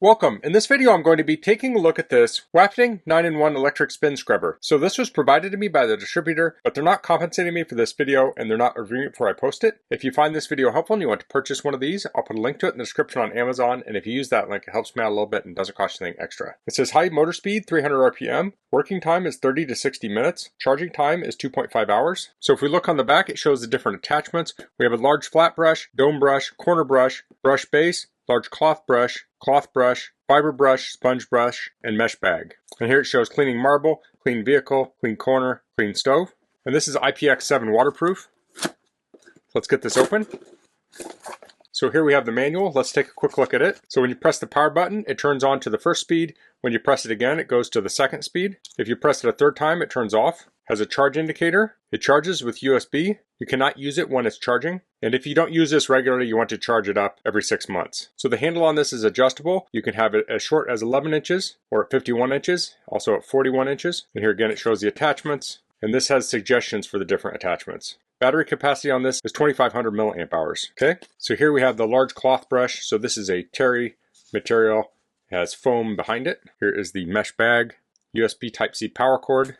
Welcome. In this video I'm going to be taking a look at this Wafting 9-in-1 electric spin scrubber. So this was provided to me by the distributor, but they're not compensating me for this video and they're not reviewing it before I post it. If you find this video helpful and you want to purchase one of these, I'll put a link to it in the description on Amazon, and if you use that link it helps me out a little bit and doesn't cost you anything extra. It says high motor speed 300 RPM, working time is 30 to 60 minutes, charging time is 2.5 hours. So if we look on the back, it shows the different attachments. We have a large flat brush, dome brush, corner brush, brush base, large cloth brush, fiber brush, sponge brush, and mesh bag. And here it shows cleaning marble, clean vehicle, clean corner, clean stove. And this is IPX7 waterproof. Let's get this open. So here we have the manual. Let's take a quick look at it. So when you press the power button, it turns on to the first speed. When you press it again, it goes to the second speed. If you press it a third time, it turns off. Has a charge indicator. It charges with USB. You cannot use it when it's charging. And if you don't use this regularly, you want to charge it up every 6 months. So the handle on this is adjustable. You can have it as short as 11 inches or at 51 inches, also at 41 inches. And here again, it shows the attachments. And this has suggestions for the different attachments. Battery capacity on this is 2500 milliamp hours. Okay, so here we have the large cloth brush. So this is a terry material. It has foam behind it. Here is the mesh bag, USB Type-C power cord.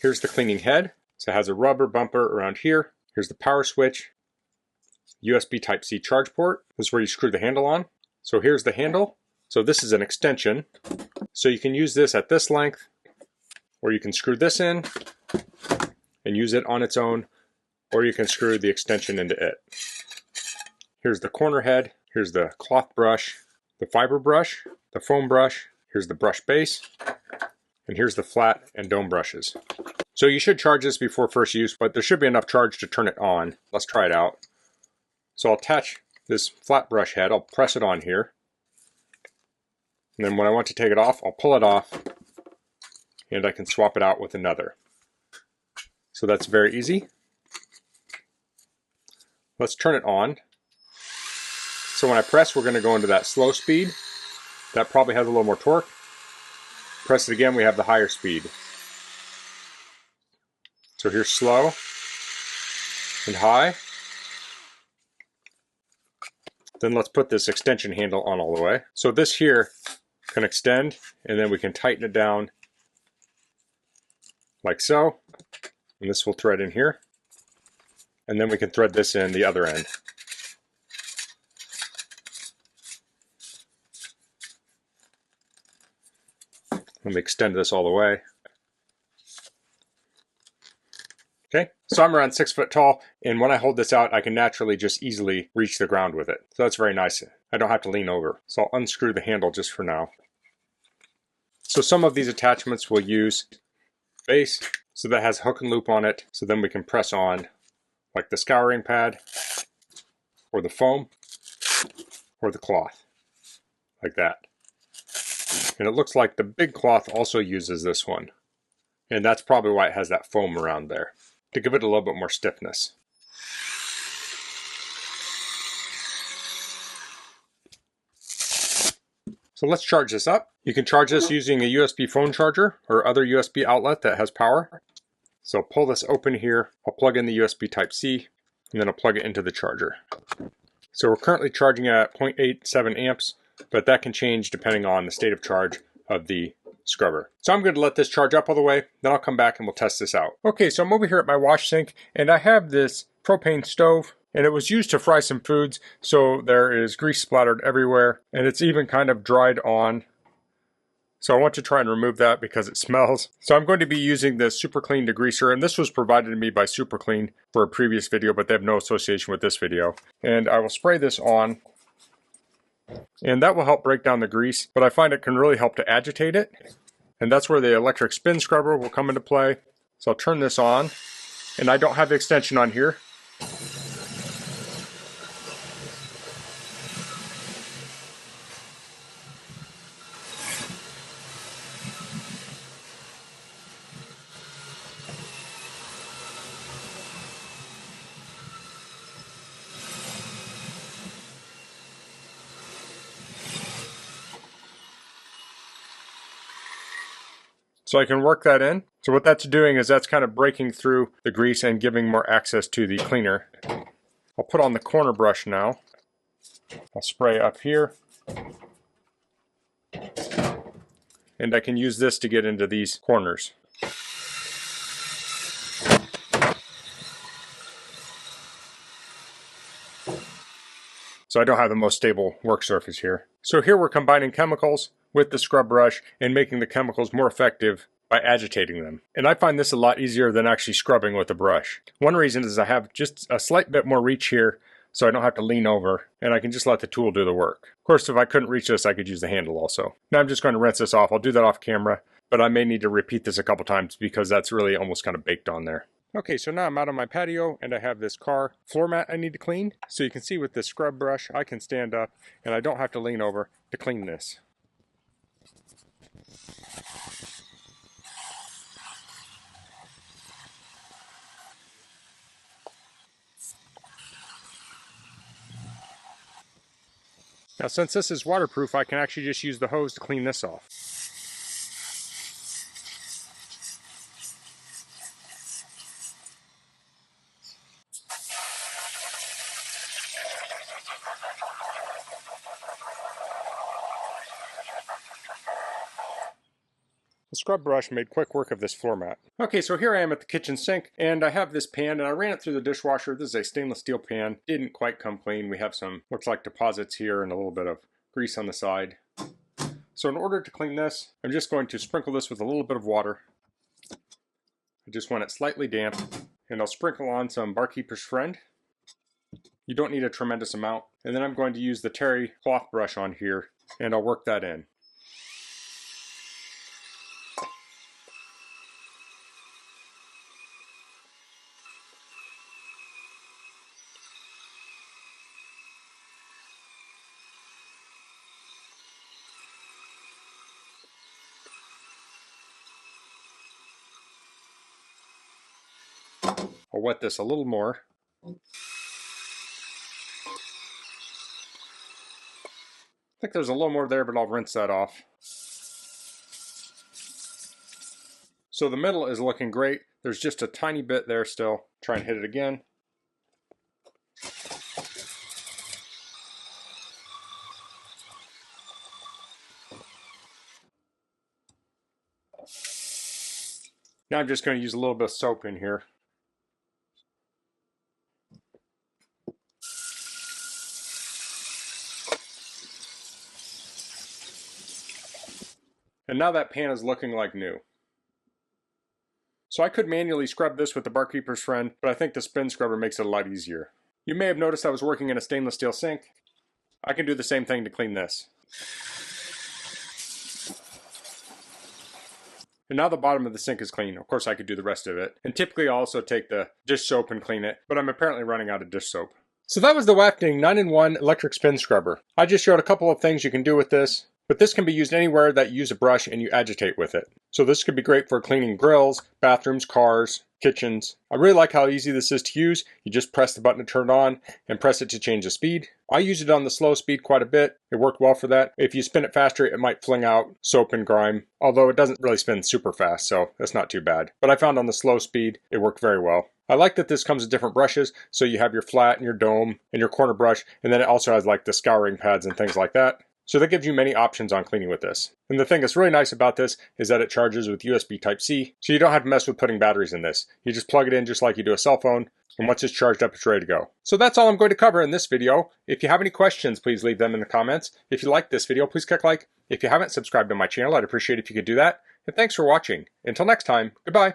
Here's the cleaning head. So it has a rubber bumper around here. Here's the power switch, USB Type-C charge port. This is where you screw the handle on. So here's the handle. So this is an extension. So you can use this at this length, or you can screw this in and use it on its own, or you can screw the extension into it. Here's the corner head. Here's the cloth brush, the fiber brush, the foam brush. Here's the brush base. And here's the flat and dome brushes. So you should charge this before first use, but there should be enough charge to turn it on. Let's try it out. So I'll attach this flat brush head. I'll press it on here. And then when I want to take it off, I'll pull it off and I can swap it out with another. So that's very easy. Let's turn it on. So when I press, we're going to go into that slow speed. That probably has a little more torque. Press it again, we have the higher speed. So here's slow and high. Then let's put this extension handle on all the way. So this here can extend, and then we can tighten it down like so. And this will thread in here. And then we can thread this in the other end. Let me extend this all the way. Okay, so I'm around 6 foot tall, and when I hold this out, I can naturally just easily reach the ground with it. So that's very nice. I don't have to lean over. So I'll unscrew the handle just for now. So some of these attachments will use base, so that has hook and loop on it. So then we can press on like the scouring pad, or the foam, or the cloth, like that. And it looks like the big cloth also uses this one. And that's probably why it has that foam around there, to give it a little bit more stiffness. So let's charge this up. You can charge this using a USB phone charger or other USB outlet that has power. So I'll pull this open here. I'll plug in the USB Type-C, and then I'll plug it into the charger. So we're currently charging at 0.87 amps. But that can change depending on the state of charge of the scrubber. So I'm going to let this charge up all the way, then I'll come back and we'll test this out. Okay, so I'm over here at my wash sink, and I have this propane stove, and it was used to fry some foods, so there is grease splattered everywhere, and it's even kind of dried on. So I want to try and remove that because it smells. So I'm going to be using this Super Clean degreaser, and this was provided to me by Super Clean for a previous video, but they have no association with this video. And I will spray this on. And that will help break down the grease, but I find it can really help to agitate it. And that's where the electric spin scrubber will come into play. So I'll turn this on, and I don't have the extension on here. So I can work that in. So what that's doing is that's kind of breaking through the grease and giving more access to the cleaner. I'll put on the corner brush now. I'll spray up here. and I can use this to get into these corners. So I don't have the most stable work surface here. So here we're combining chemicals with the scrub brush and making the chemicals more effective by agitating them. And I find this a lot easier than actually scrubbing with a brush. One reason is I have just a slight bit more reach here, so I don't have to lean over, and I can just let the tool do the work. Of course, if I couldn't reach this, I could use the handle also. Now I'm just going to rinse this off. I'll do that off camera, but I may need to repeat this a couple times because that's really almost kind of baked on there. Okay, so now I'm out on my patio and I have this car floor mat I need to clean. So you can see with this scrub brush, I can stand up and I don't have to lean over to clean this. Now since this is waterproof, I can actually just use the hose to clean this off. The scrub brush made quick work of this floor mat. Okay, so here I am at the kitchen sink, and I have this pan, and I ran it through the dishwasher. This is a stainless steel pan. Didn't quite come clean. We have some, looks like deposits here and a little bit of grease on the side. So in order to clean this, I'm just going to sprinkle this with a little bit of water. I just want it slightly damp, and I'll sprinkle on some Barkeeper's Friend. You don't need a tremendous amount. And then I'm going to use the terry cloth brush on here, and I'll work that in. I'll wet this a little more. I think there's a little more there, but I'll rinse that off. So the middle is looking great. There's just a tiny bit there still. Try and hit it again. Now I'm just going to use a little bit of soap in here. And now that pan is looking like new. So I could manually scrub this with the Barkeeper's Friend, but I think the spin scrubber makes it a lot easier. You may have noticed I was working in a stainless steel sink. I can do the same thing to clean this. And now the bottom of the sink is clean. Of course I could do the rest of it. And typically I also take the dish soap and clean it, but I'm apparently running out of dish soap. So that was the Wafting 9-in-1 electric spin scrubber. I just showed a couple of things you can do with this. But this can be used anywhere that you use a brush and you agitate with it. So this could be great for cleaning grills, bathrooms, cars, kitchens. I really like how easy this is to use. You just press the button to turn it on and press it to change the speed. I use it on the slow speed quite a bit. It worked well for that. If you spin it faster, it might fling out soap and grime, although it doesn't really spin super fast, so that's not too bad. But I found on the slow speed, it worked very well. I like that this comes with different brushes, so you have your flat and your dome and your corner brush, and then it also has like the scouring pads and things like that. So that gives you many options on cleaning with this. And the thing that's really nice about this is that it charges with USB Type-C, so you don't have to mess with putting batteries in this. You just plug it in just like you do a cell phone, and once it's charged up, it's ready to go. So that's all I'm going to cover in this video. If you have any questions, please leave them in the comments. If you liked this video, please click like. If you haven't subscribed to my channel, I'd appreciate it if you could do that. And thanks for watching. Until next time, goodbye.